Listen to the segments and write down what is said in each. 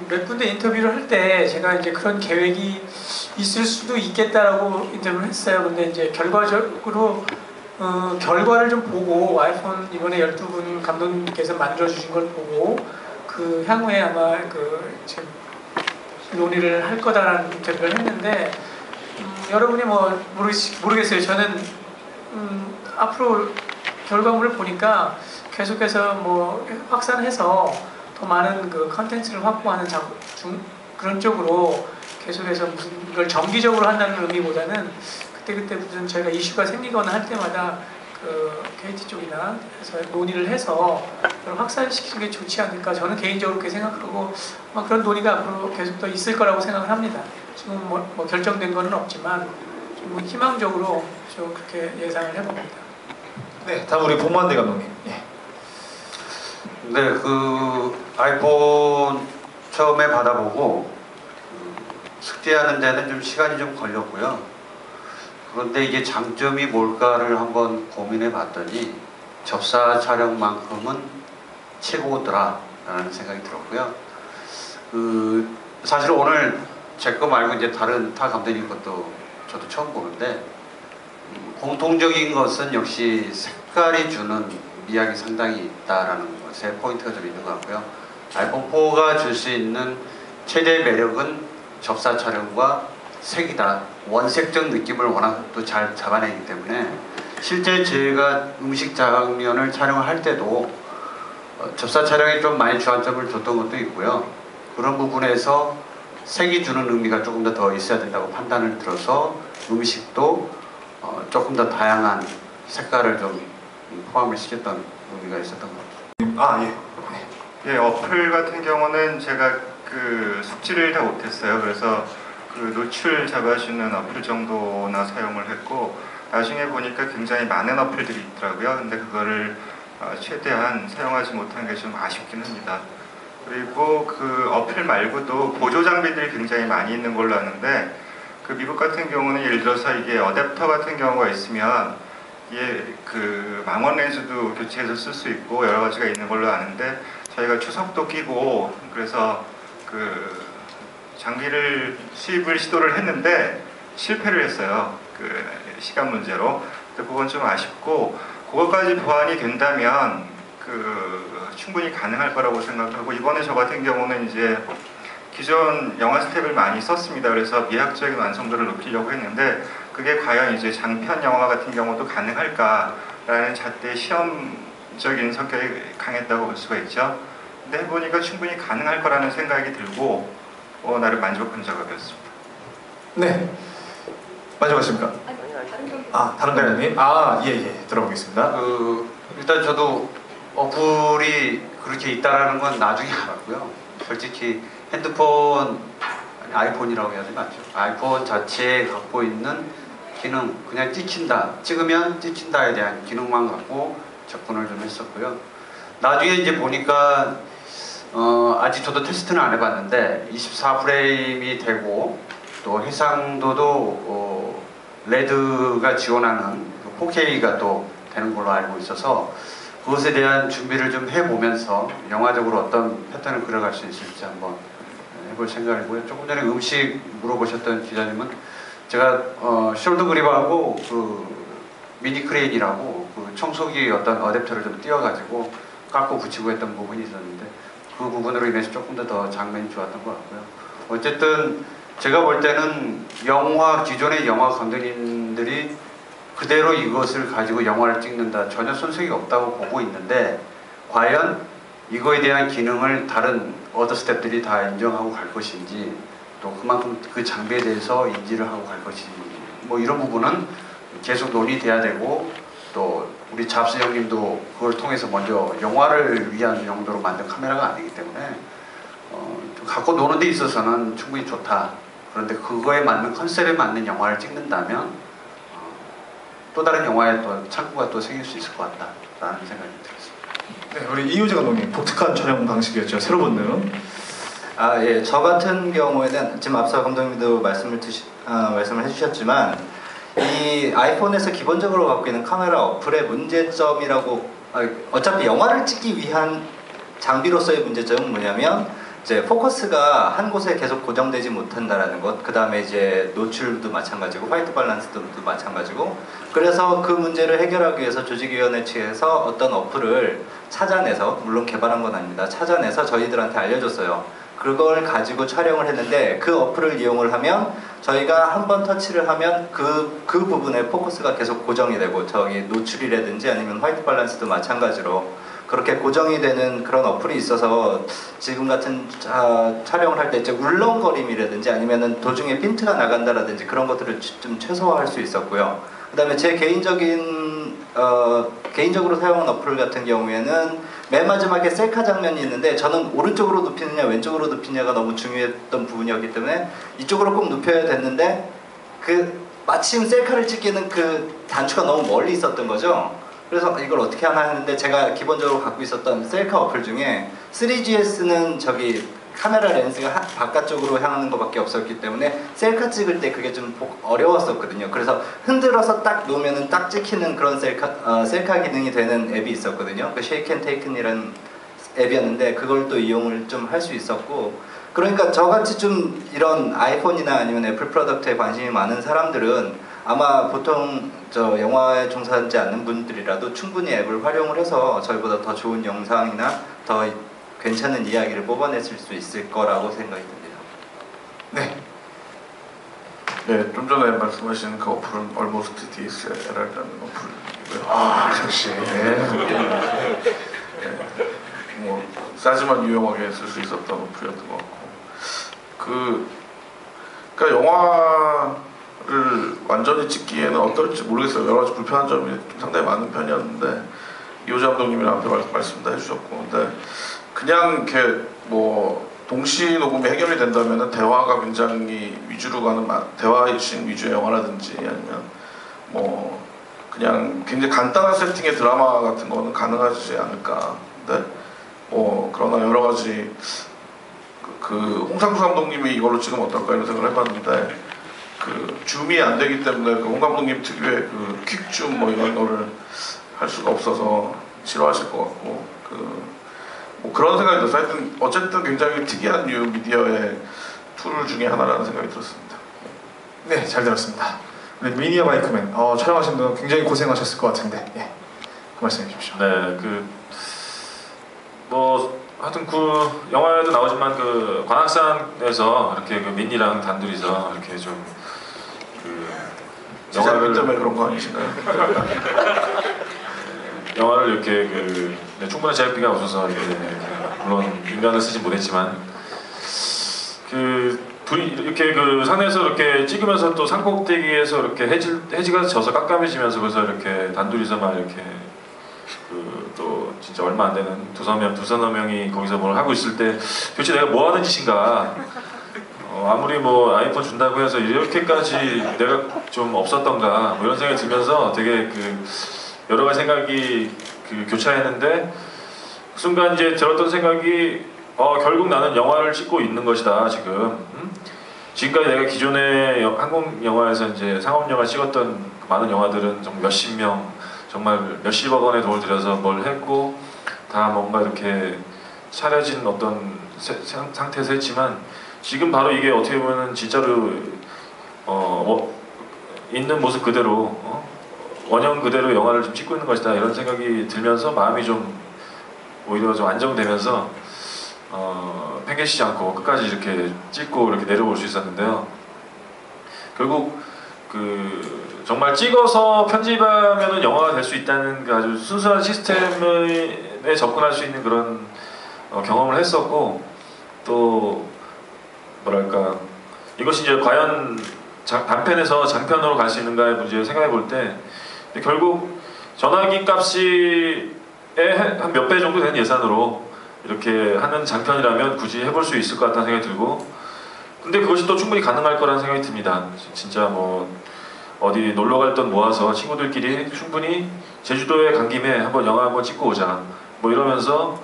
몇 군데 인터뷰를 할 때 제가 이제 그런 계획이 있을 수도 있겠다라고 인터뷰를 했어요. 근데 이제 결과적으로 결과를 좀 보고 아이폰 이번에 12분 감독님께서 만들어주신 걸 보고 그 향후에 아마 그 지금 논의를 할 거다라는 인터뷰를 했는데 여러분이 뭐 모르겠어요. 저는 앞으로 결과물을 보니까 계속해서 뭐 확산해서 더 많은 그 컨텐츠를 확보하는 그런 쪽으로 계속해서 무슨 이걸 정기적으로 한다는 의미보다는 그때그때 무슨 저희가 이슈가 생기거나 할 때마다 그 KT 쪽이나 해서 논의를 해서 확산시키는 게 좋지 않을까 저는 개인적으로 그렇게 생각하고 그런 논의가 앞으로 계속 더 있을 거라고 생각을 합니다. 지금 뭐 결정된 거는 없지만 좀 희망적으로 좀 그렇게 예상을 해봅니다. 네, 다음 우리 봉만대 감독님. 예. 네, 그 아이폰 처음에 받아보고 숙제하는 데는 좀 시간이 좀 걸렸고요. 그런데 이게 장점이 뭘까를 한번 고민해 봤더니 접사 촬영만큼은 최고더라라는 생각이 들었고요. 사실 오늘 제 거 말고 이제 다른 타 감독님 것도 저도 처음 보는데 공통적인 것은 역시 색깔이 주는 미학이 상당히 있다라는 것에 포인트가 좀 있는 것 같고요. 아이폰 4가 줄 수 있는 최대 매력은 접사 촬영과 색이다. 원색적 느낌을 워낙 또 잘 잡아내기 때문에 실제 제가 음식 장면을 촬영할 때도 접사 촬영에 좀 많이 주안점을 줬던 것도 있고요. 그런 부분에서 색이 주는 의미가 조금 더 있어야 된다고 판단을 들어서 음식도 조금 더 다양한 색깔을 좀 포함을 시켰던 의미가 있었던 것 같아요. 아, 예. 예, 어플 같은 경우는 제가 그 숙지를 다 못했어요. 그래서 그 노출 잡아주는 어플 정도나 사용을 했고 나중에 보니까 굉장히 많은 어플들이 있더라고요. 근데 그거를 최대한 사용하지 못한 게 좀 아쉽긴 합니다. 그리고 그 어플 말고도 보조 장비들이 굉장히 많이 있는 걸로 아는데 그 미국 같은 경우는 예를 들어서 이게 어댑터 같은 경우가 있으면 이게 그 망원 렌즈도 교체해서 쓸 수 있고 여러 가지가 있는 걸로 아는데 저희가 추석도 끼고 그래서 그 장비를 수입을 시도를 했는데 실패를 했어요. 그 시간 문제로. 근데 그건 좀 아쉽고 그것까지 보완이 된다면 그 충분히 가능할 거라고 생각하고 이번에 저 같은 경우는 이제 기존 영화 스텝을 많이 썼습니다. 그래서 미학적인 완성도를 높이려고 했는데 그게 과연 이제 장편 영화 같은 경우도 가능할까라는 잣대 시험적인 성격이 강했다고 볼 수가 있죠. 근데 해보니까 충분히 가능할 거라는 생각이 들고 나름 만족한 작업이었습니다. 네. 만족하십니까? 아, 다른 감독님? 아, 예. 들어보겠습니다. 일단 저도 어플이 그렇게 있다라는 건 나중에 알았고요. 솔직히 핸드폰, 아이폰이라고 해야 되나? 아이폰 자체에 갖고 있는 기능, 그냥 찍으면 찍힌다에 대한 기능만 갖고 접근을 좀 했었고요. 나중에 이제 보니까 아직 저도 테스트는 안 해봤는데 24프레임이 되고 또 해상도도 레드가 지원하는 4K가 또 되는 걸로 알고 있어서 그것에 대한 준비를 좀 해보면서 영화적으로 어떤 패턴을 그려갈 수 있을지 한번 해볼 생각이고요. 조금 전에 음식 물어보셨던 기자님은 제가 숄더 그립하고 그 미니 크레인이라고 그 청소기 어떤 어댑터를 좀 띄워가지고 깎고 붙이고 했던 부분이 있었는데 그 부분으로 인해서 조금 더 장면이 좋았던 것 같고요. 어쨌든 제가 볼 때는 기존의 영화 감독님들이 그대로 이것을 가지고 영화를 찍는다 전혀 손색이 없다고 보고 있는데 과연 이거에 대한 기능을 다른 어더 스텝들이 다 인정하고 갈 것인지 또 그만큼 그 장비에 대해서 인지를 하고 갈 것인지 뭐 이런 부분은 계속 논의돼야 되고 또 우리 잡스 형님도 그걸 통해서 먼저 영화를 위한 용도로 만든 카메라가 아니기 때문에 갖고 노는 데 있어서는 충분히 좋다. 그런데 그거에 맞는 컨셉에 맞는 영화를 찍는다면 또 다른 영화에 또 창구가 또 생길 수 있을 것 같다라는 생각이 들었습니다. 네, 우리 이효재 감독님 독특한 촬영 방식이었죠. 새로 본능. 아, 예. 저 같은 경우에는 지금 앞서 감독님도 말씀을 해주셨지만 이 아이폰에서 기본적으로 갖고 있는 카메라 어플의 문제점이라고 어차피 영화를 찍기 위한 장비로서의 문제점은 뭐냐면 이제 포커스가 한 곳에 계속 고정되지 못한다라는 것, 그 다음에 이제 노출도 마찬가지고 화이트 밸런스도 마찬가지고, 그래서 그 문제를 해결하기 위해서 조직위원회 측에서 어떤 어플을 찾아내서, 물론 개발한 건 아닙니다. 찾아내서 저희들한테 알려줬어요. 그걸 가지고 촬영을 했는데 그 어플을 이용을 하면 저희가 한번 터치를 하면 그 부분에 포커스가 계속 고정이 되고, 저기 노출이라든지 아니면 화이트 밸런스도 마찬가지로 그렇게 고정이 되는 그런 어플이 있어서 지금 같은 촬영을 할 때 이제 울렁거림이라든지 아니면은 도중에 핀트가 나간다라든지 그런 것들을 좀 최소화할 수 있었고요. 그 다음에 제 개인적으로 사용한 어플 같은 경우에는 맨 마지막에 셀카 장면이 있는데 저는 오른쪽으로 눕히느냐 왼쪽으로 눕히느냐가 너무 중요했던 부분이었기 때문에 이쪽으로 꼭 눕혀야 됐는데 그 마침 셀카를 찍기는 그 단추가 너무 멀리 있었던 거죠. 그래서 이걸 어떻게 하나 했는데 제가 기본적으로 갖고 있었던 셀카 어플 중에 3GS는 저기 카메라 렌즈가 바깥쪽으로 향하는 것밖에 없었기 때문에 셀카 찍을 때 그게 좀 어려웠었거든요. 그래서 흔들어서 딱 놓으면은 딱 찍히는 그런 셀카 기능이 되는 앱이 있었거든요. 그 Shake and Take이라는 앱이었는데 그걸 또 이용을 좀 할 수 있었고, 그러니까 저같이 좀 이런 아이폰이나 아니면 애플 프로덕트에 관심이 많은 사람들은 아마 보통 저 영화에 종사하지 않는 분들이라도 충분히 앱을 활용을 해서 저희보다 더 좋은 영상이나 더 괜찮은 이야기를 뽑아내실 수 있을 거라고 생각이 듭니다. 네. 네, 좀 전에 말씀하신 그 어플은 Almost DSLR이라는 어플이고요. 역시. 뭐 싸지만 유용하게 쓸 수 있었던 어플이었던 것 같고, 그러니까 영화를 완전히 찍기에는 어떨지 모르겠어요. 여러 가지 불편한 점이 좀 상당히 많은 편이었는데 이호재 감독님이랑 앞에 말씀 다 해주셨고, 근데 그냥 이렇게 뭐 동시 녹음이 해결이 된다면 대화가 굉장히 위주로 가는 대화식 위주의 영화라든지 아니면 뭐 그냥 굉장히 간단한 세팅의 드라마 같은 거는 가능하지 않을까. 근데 뭐 그러나 여러 가지 그 홍상수 감독님이 이걸로 찍으면 어떨까 이런 생각을 해봤는데 그 줌이 안 되기 때문에 그 홍 감독님 특유의 그 퀵줌 뭐 이런 거를 할 수가 없어서 싫어하실 것 같고, 뭐 그런 생각이 들어서 하여튼 어쨌든 굉장히 특이한 뉴 미디어의 툴 중에 하나라는 생각이 들었습니다. 네, 잘 들었습니다. 우리 미니어 바이크맨 촬영하신 분 굉장히 고생하셨을 것 같은데 그 말씀해 주십시오. 네, 뭐 하여튼 그 영화에도 나오지만 그 관악산에서 이렇게 그 민니랑 단둘이서 이렇게 좀 제작비 때문에 그런 거 아니신가요? 영화를 이렇게 충분한 제작비가 없어서 이렇게 물론 인간을 쓰지 못했지만 둘이 이렇게 산에서 이렇게 찍으면서 또 산꼭대기에서 이렇게 해지가 져서 깜깜해지면서 그래서 이렇게 단둘이서 막 이렇게 또 진짜 얼마 안 되는 두서너 명이 거기서 뭘 하고 있을 때 도대체 내가 뭐 하는 짓인가. 아무리 뭐 아이폰 준다고 해서 이렇게까지 내가 좀 없었던가 뭐 이런 생각이 들면서 되게 여러 가지 생각이 교차했는데 그 순간 이제 들었던 생각이 결국 나는 영화를 찍고 있는 것이다 지금. 지금까지 내가 기존에 한국 영화에서 이제 상업 영화 찍었던 많은 영화들은 정말 몇십 명 정말 몇십억 원의 돈을 들여서 뭘 했고 다 뭔가 이렇게 차려진 어떤 상태에서 했지만 지금 바로 이게 어떻게 보면은 진짜로 있는 모습 그대로 원형 그대로 영화를 좀 찍고 있는 것이다 이런 생각이 들면서 마음이 좀 오히려 좀 안정되면서 팽개치지 않고 끝까지 이렇게 찍고 이렇게 내려올 수 있었는데요. 결국 정말 찍어서 편집하면은 영화가 될 수 있다는 그 아주 순수한 시스템에 접근할 수 있는 그런 경험을 했었고, 또 뭐랄까 이것이 이제 과연 단편에서 장편으로 갈 수 있는가의 문제를 생각해 볼 때 결국 전화기 값이 한 몇 배 정도 되는 예산으로 이렇게 하는 장편이라면 굳이 해볼 수 있을 것 같다는 생각이 들고, 근데 그것이 또 충분히 가능할 거라는 생각이 듭니다. 진짜 뭐 어디 놀러 갈 돈 모아서 친구들끼리 충분히 제주도에 간 김에 한번 영화 한번 찍고 오자 뭐 이러면서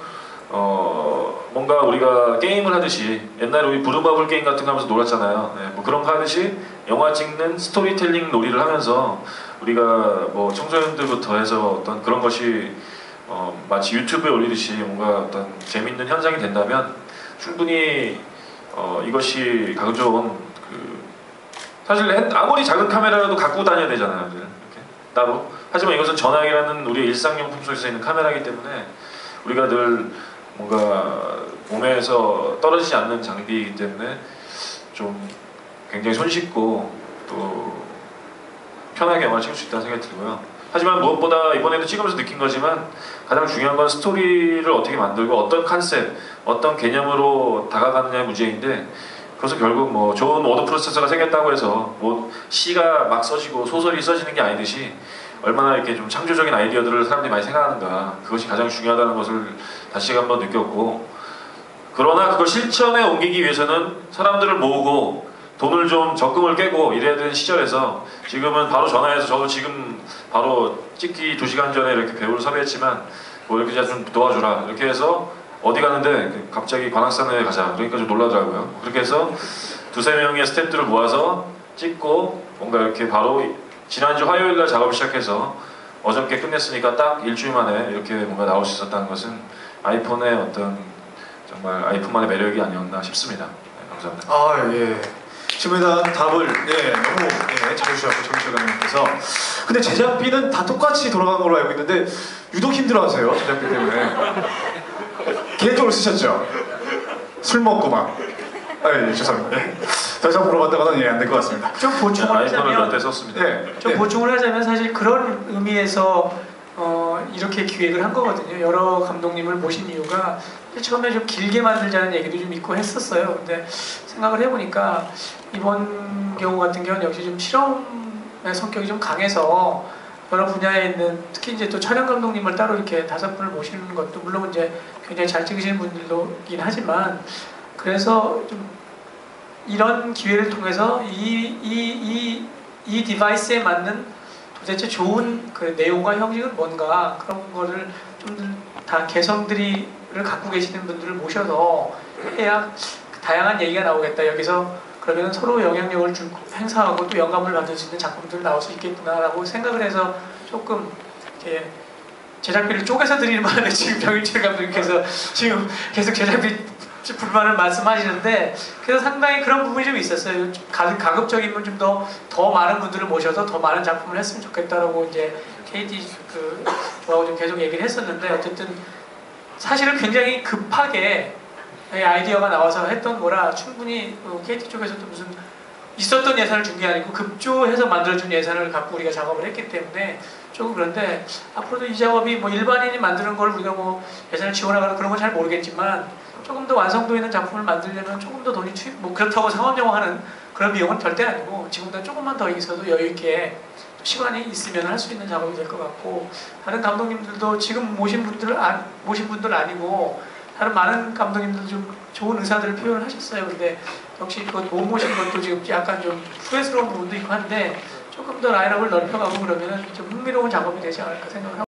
뭔가 우리가 게임을 하듯이 옛날에 우리 부루마블 게임 같은 거 하면서 놀았잖아요. 네, 뭐 그런 거 하듯이 영화 찍는 스토리텔링 놀이를 하면서 우리가 뭐 청소년들부터 해서 어떤 그런 것이 마치 유튜브에 올리듯이 뭔가 어떤 재밌는 현상이 된다면 충분히 이것이 가져온 사실 아무리 작은 카메라라도 갖고 다녀야 되잖아요, 이렇게 따로. 하지만 이것은 전화기라는 우리 일상용품 속에서 있는 카메라이기 때문에 우리가 늘 뭔가 몸에서 떨어지지 않는 장비이기 때문에 좀 굉장히 손쉽고 또 편하게 영화를 찍을 수 있다는 생각이 들고요. 하지만 무엇보다 이번에도 찍으면서 느낀 거지만 가장 중요한 건 스토리를 어떻게 만들고 어떤 컨셉, 어떤 개념으로 다가가느냐의 문제인데, 그래서 결국 뭐 좋은 워드 프로세서가 생겼다고 해서 뭐 시가 막 써지고 소설이 써지는 게 아니듯이 얼마나 이렇게 좀 창조적인 아이디어들을 사람들이 많이 생각하는가, 그것이 가장 중요하다는 것을 다시 한번 느꼈고, 그러나 그걸 실천에 옮기기 위해서는 사람들을 모으고 돈을 좀 적금을 깨고 이래야 되는 시절에서, 지금은 바로 전화해서 저도 지금 바로 찍기 2시간 전에 이렇게 배우를 섭외했지만 뭐 이렇게 좀 도와주라 이렇게 해서 어디 가는데 갑자기 관악산에 가자 그러니까 좀 놀라더라고요. 그렇게 해서 2-3명의 스태프들을 모아서 찍고 뭔가 이렇게 바로 지난주 화요일날 작업을 시작해서 어저께 끝냈으니까 딱 일주일 만에 이렇게 뭔가 나올 수 있었다는 것은 아이폰의 어떤 정말 아이폰만의 매력이 아니었나 싶습니다. 네, 감사합니다. 아 예. 질문에 대한 답을 너무 잘해주셨고 정치현 감독님께서. 근데 제작비는 다 똑같이 돌아간 걸로 알고 있는데 유독 힘들어하세요, 제작비 때문에. 개인적으로 쓰셨죠? 술 먹고 막. 예, 죄송합니다. 더 이상 물어봤다가는 안 될 것 같습니다. 좀 보충을 아이폰을 하자면, 그때 썼습니다. 좀 보충을 하자면 사실 그런 의미에서 이렇게 기획을 한 거거든요. 여러 감독님을 모신 이유가 처음에 좀 길게 만들자는 얘기도 좀 있고 했었어요. 근데 생각을 해보니까 이번 경우 같은 경우는 역시 좀 실험의 성격이 좀 강해서 여러 분야에 있는, 특히 이제 또 촬영 감독님을 따로 이렇게 5분을 모시는 것도 물론 이제 굉장히 잘 찍으시는 분들도긴 하지만, 그래서 좀 이런 기회를 통해서 이 디바이스에 맞는 도대체 좋은 그 내용과 형식은 뭔가, 그런 거를 좀 다 개성들을 갖고 계시는 분들을 모셔서 해야 다양한 얘기가 나오겠다. 여기서 그러면 서로 영향력을 행사하고 또 영감을 받을 수 있는 작품들이 나올 수 있겠구나라고 생각을 해서 조금 이렇게 제작비를 쪼개서 드리는 바람에 지금 병일철 감독님께서 지금 계속 제작비 불만을 말씀하시는데, 그래서 상당히 그런 부분이 좀 있었어요. 가급적이면 좀 더 많은 분들을 모셔서 더 많은 작품을 했으면 좋겠다라고 이제 KT 저하고 좀 계속 얘기를 했었는데, 어쨌든 사실은 굉장히 급하게 아이디어가 나와서 했던 거라 충분히 KT 쪽에서도 무슨 있었던 예산을 준 게 아니고 급조해서 만들어준 예산을 갖고 우리가 작업을 했기 때문에 조금 그런데, 앞으로도 이 작업이 뭐 일반인이 만드는 걸 우리가 뭐 예산을 지원하거나 그런 건 잘 모르겠지만 조금 더 완성도 있는 작품을 만들려면 조금 더 돈이 뭐 그렇다고 상업영화 하는 그런 비용은 절대 아니고 지금보다 조금만 더 있어도 여유 있게 시간이 있으면 할 수 있는 작업이 될 것 같고, 다른 감독님들도 지금 모신 분들 아니고 다른 많은 감독님들 좀 좋은 의사들을 표현을 하셨어요. 근데 역시 그것 못 모신 것도 지금 약간 좀 후회스러운 부분도 있고 한데, 조금 더 라인업을 넓혀가고 그러면은 좀 흥미로운 작업이 되지 않을까 생각을 합니다.